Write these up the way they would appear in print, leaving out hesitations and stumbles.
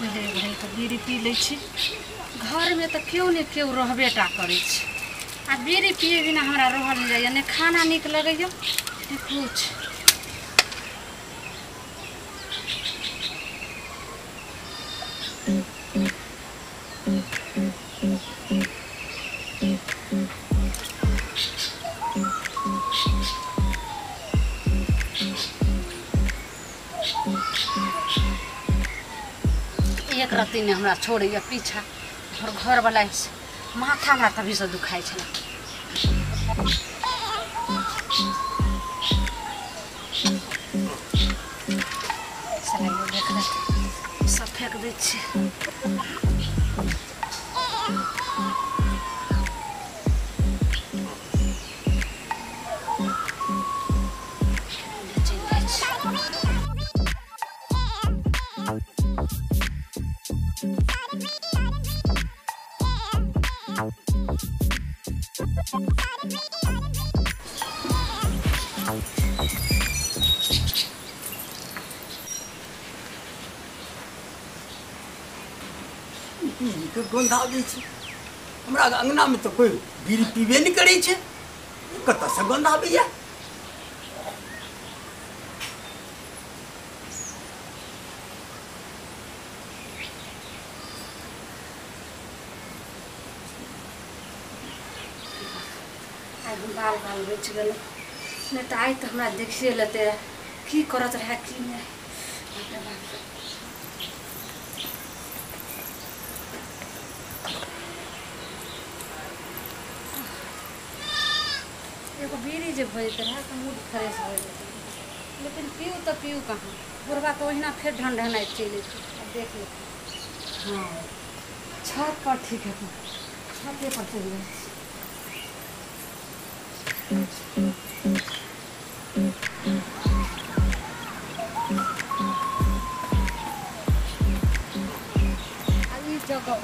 पहले भाई तो बीड़ी पी ले छी। घर में तो क्यों नहीं क्यों रहबेटा करे छी। आ बीड़ी पिए बिना हमरा रहल नहीं जाइए, ने खाना निक लगैए ने कुछ। एक रत्ती ने हमरा छोड़िए पीछा और घर वाला माथा हमरा तभी से दुखाई छला। देख ले सब फेंक दै छी। गंध आबै छै हमरा अंगना में तो कोई बीड़ी पीबे नहीं करे छै। कतऽ से गंध आबैया? बाल बाल बच गए नहीं तो आई तो हमरा देखिए लेते की करत रहे की नहीं। एगो बीड़ी जब हो जाते रहे तो मूड फ्रेश हो जाते, लेकिन पीऊ तो पीऊ कहाँ। बुढ़वा तो वही फिर ढंढना चले देख लेते। हाँ छत पर ठीक है, छते पर चल गए। अभी जगह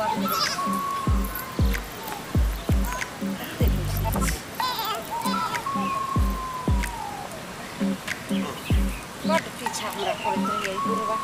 बट पीछा हमरा पड़त रही बुढ़वा।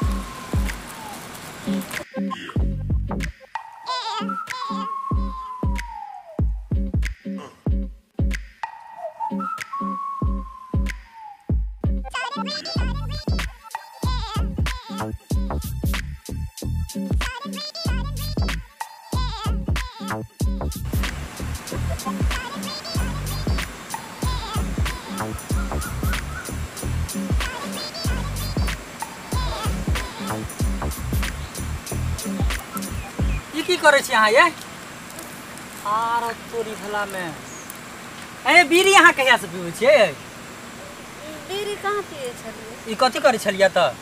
की करे छी अहाँ ये? आरो तोरी भला में ए बीड़ी अहाँ कहिया से पीबै छियै? बीड़ी कहाँ पिए छलिए? ई कथि करे छलिए त?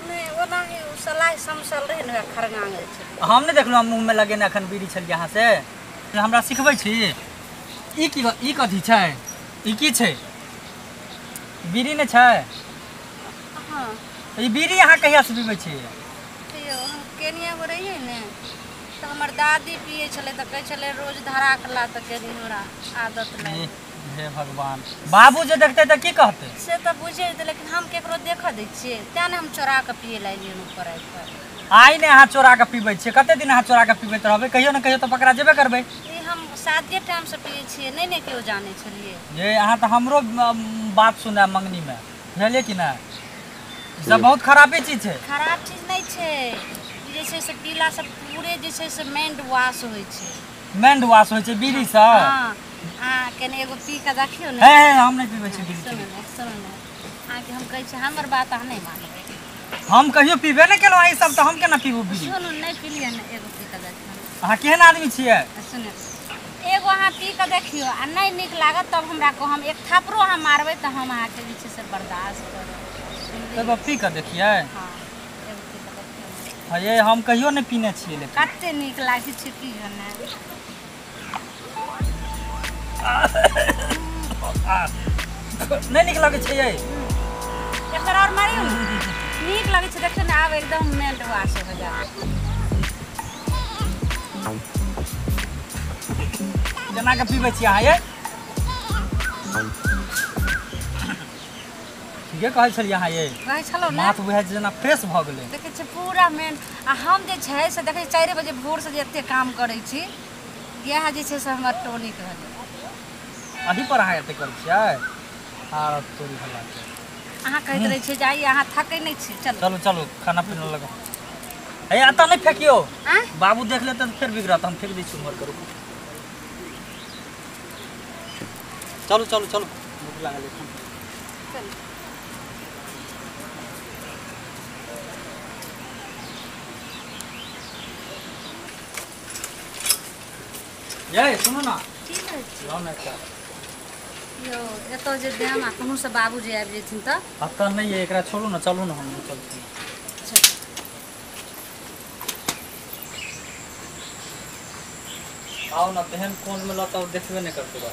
नहीं ओना ही सलाई समसल रहे न खरगांगे छलिए। हम नहीं देखलहुँ मुँह में लगेने अखन बीड़ी छलिए अहाँ से। हमरा सिखबै छी ई कथि छै? ई की छै? बीड़ी ने छै? हां ई बीड़ी अहाँ कहिया से पीबै छियै? हम केनिया में रहिए ने तो हमर दादी पिए छले तो कहे छले रोज धरा कला तो केनी हमरा आदत नहीं। हे भगवान, बाबू जे देखते त की कहते? से तो बुझे दे, लेकिन हम केकरो देख दै छियै त ने हम चोरा के पिए लागिए ऊपर पर। आई ने अहाँ चोरा के पीबै छियै? कते दिन अहाँ चोरा के पीबैत रहबै? कहियो न कहियो तो पकड़ा जेबे करबै। ई हम शादी टाइम से पिए छियै, नहीं ने केओ जाने छलिए। ये अहाँ तो हमरो बात सुने मंगनी में बुझलिए कि ना? सब बहुत खराबे चीज छै। खराब चीज नहीं छै, जैसे से पीला सब पूरे जैसे से माइंड वॉश होय छै। माइंड वॉश होय छै बीड़ी से? हां हां कने एगो पी के देखियो ने। हे हम नहीं पीबै छी बीड़ी। सुन आ के हम कहै छी हमर बात अहाँ नहीं मानबै। हम कहियो पीबे नहीं केलौ ई सब त हम केना पीबू बीड़ी? सुन नहीं पीलिए ने एगो पी के देखियो। अहाँ केहन आदमी छियै? सुन एगो अहाँ पी के देखियो आ नहीं निक लागत तब हमरा को हम एक थापरो हम मारबै त हम अहाँ के बीच से बर्दाश्त करब। तब पी के देखिए। हां एगो पी के देखियो। हां ये हम कहियो नहीं पीने छियै लेकिन कते निक लागे छै की जने। नहीं निक लगे छै ये? एकर और मारियो निक लगे छै देखियो ना, आब एकदम मेल्ट वाश हो जाए। केना के पीबै छी अहाँ ये? ठीके कहै छल यहाँ ये कहै छलौ ने माथ बुझाइ जेना फ्रेश भऽ गेलै। देखै छी पूरा मेन आ हम जे छै से देखै 4 बजे भोर से जे एते काम करै छी इएह जे छै से हमर टोनिक रहै। अही पर अहाँ एते करै छियै आर तोरी भला छै। अहाँ कहैत रहै छियै जाई अहाँ थकै नहि छी। चलू चलो चलो खाना पीना लगा। ए आता नहीं फेंकियो आँ बाबू देख लेते तो फिर बिगड़ता। हम फेंक दी छी उमर करू। चलो चलो चलो भूख लागल है। चलू ये सुनो ना की कहै छी लाओ ना एकटा। यो एतो जे देम आ कहूँ से बाबूजी आबि जेथिन तऽ आता नहीं है एकरा छोड़ू ना चलू ना हम चलते हैं। आओ ना तेहन फोन में लता देखबे नहीं करते बा।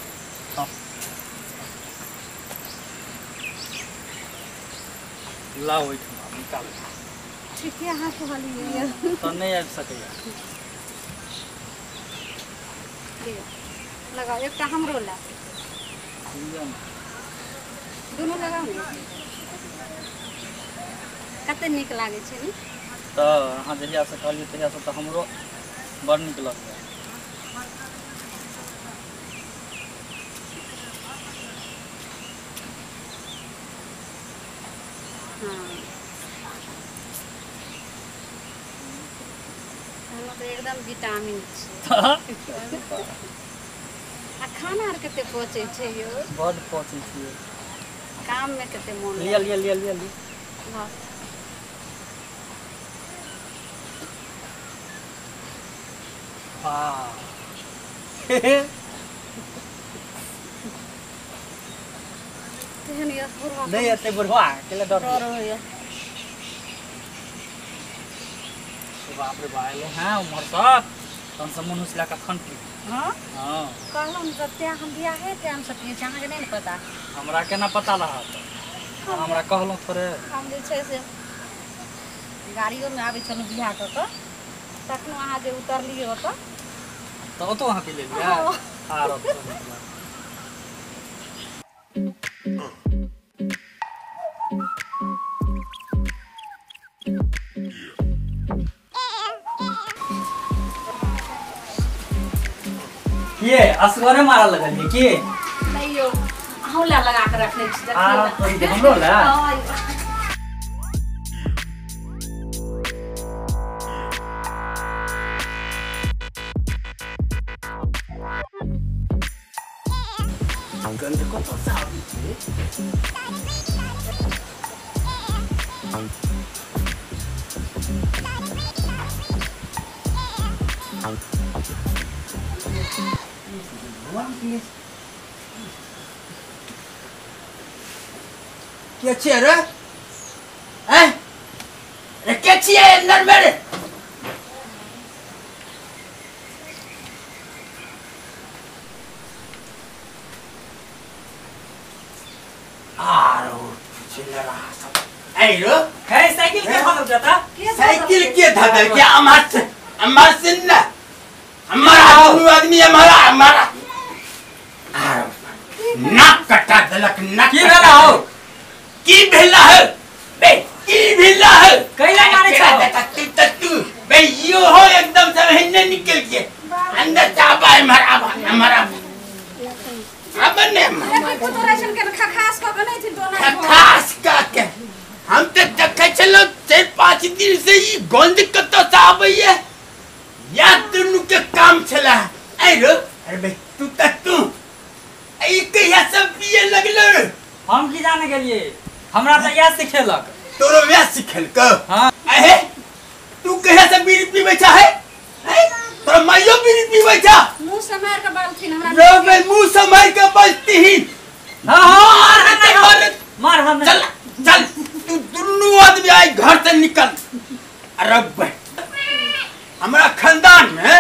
हाँ। लाओ इठमा निकाल। ठीक है अहाँ कहलिए तो नहीं आबि सकैया। लगाओ एकटा हमरो ला लिअ ना। दुनू लगाओ ने कते नीक लागे छै ने। तो अहाँ जहिया से कहलिए तहिया से तो हमरो बड़ नीक लगता। हाँ तो एकदम विटामिन छै। आ खाना आर कते पचै छै यो। बड़ पचै छै। काम में कते मोन लिया लिया लिया लिया लिया। हाँ हाँ तेहन यो बुढ़वा नहीं एते बुढ़वा केले डर डर होइए। बाप रे बाले हैं उमर तक तन से मनुष्य ला का खंती। हाँ हां कहलहुँ तऽ त्या हम बियाहे टाइम से पिए छी अहाँके नहीं पता। हमरा केना पता रहा तो हमरा कहलहुँ थोड़े। हम जे छै से गाड़ियों में आबै छलहुँ बियाह कऽ कऽ तखनो अहाँ जे उतरलिए ओतऽ तो तो वहां पे ले लिया आरो ये असगरे मारा लगल है की नहीं यो हौला लगा के रखने छी आ तो हमरो ला गंध को तो साफ क्या चाहिए रे? हैं? रे क्या चाहिए अंदर मेरे? साइकिल के भाग जाता। साइकिल के धदल क्या हमार से ना हमारा दोनों आदमी हमारा नाक कटा दलक नाक की भेला हो की भेला है बे की भेला है कैला मारे छ तू बे यो हो एकदम से हिन्ने निकल के अंदर चाबा है हमारा अब ने तो राशन के खास को नहीं थी दोना खास का के हम तो देखे चलो 4-5 दिन से ये गंध कतो से आबैए या दुनु के काम चला आई रो अरे बे तू आई कहिया सब पिए लगलो हम की जाने गेलिए हमरा त या सिखेलक तोरो व्यास सिखल क हां अहे तू कहिया से बीड़ी पीबे छ है तोरा माइयो बीड़ी पीबे छ मुंह से मार के बालथिन हमरा रो बे मुंह से मार के बजती ही हां मार हम चल चल तू दुनु आदमी आई घर से निकल अरे बे हमारा खानदान में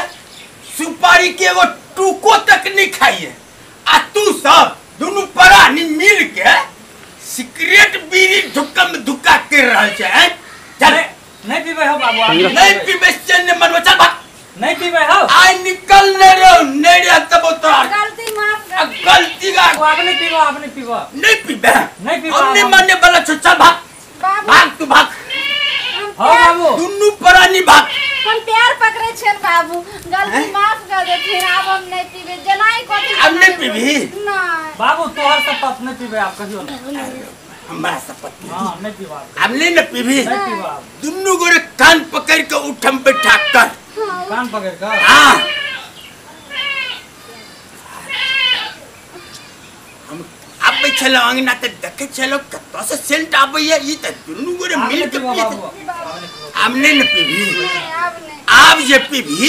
सुपारी के एगो टुको तक नहीं खाइए आ तू सब दोनों परानी मिल के सिगरेट बीड़ी धुक्का में धुक्का कर रहा है। चल नहीं पीबे हो बाबू नहीं पीबे चल ने मनवा चल भाग नहीं पीबे हो आई निकल ने रो नेड़े तब तो गलती माफ गलती का आपने पीबो नहीं पीबे नहीं पीबो हमने मानने वाला चल भाग भाग तू भाग हाँ बाबू दुन्नू प्राणी भाग हम प्यार पकड़े छे बाबू गलती माफ कर दे फिर अब हम नहीं पीबे जनाई कथी अब नहीं पीबी नहीं बाबू तोहर शपथ नहीं पीबे आप कहियो ना हमारा शपथ हां नहीं पीबो अब नहीं न पीबी नहीं पीबो आप दुन्नू गोरे कान पकड़ के उठम बैठा कर कान पकड़ कर हाँ हम अब चलो अंगना ते देखे चलो कतो से सेंट आबैया ई त दुन्नू गोरे मिल के बाबू हमने न पीबी अब नहीं आप जे पीबी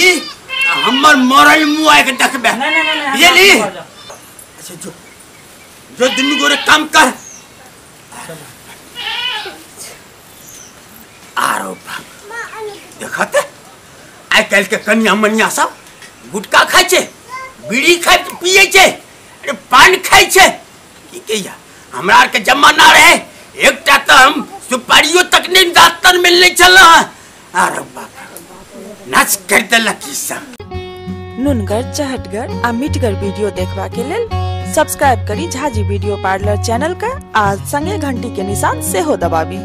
हमर मरल मुंह के देखबे नहीं बुझली अच्छा जो दुन्नू गोरे काम कर आरो देखते आइ काल्हि के कन्या मनिया सब गुटखा खाइ छे बीड़ी खाइ पिए छे अरे पान खाइ छे की कहिया हमरा आर के जमाना रहे एकटा तो हम सुपारियो तक नहीं दांतन में ले चला अरे बाप नाच कर देलक की सब नुनगर चहटगर आ मीठगर वीडियो देखबा के लेल सब्सक्राइब करी झाजी वीडियो पार्लर चैनल का आ संगे घंटी के निशान से हो दबाबी।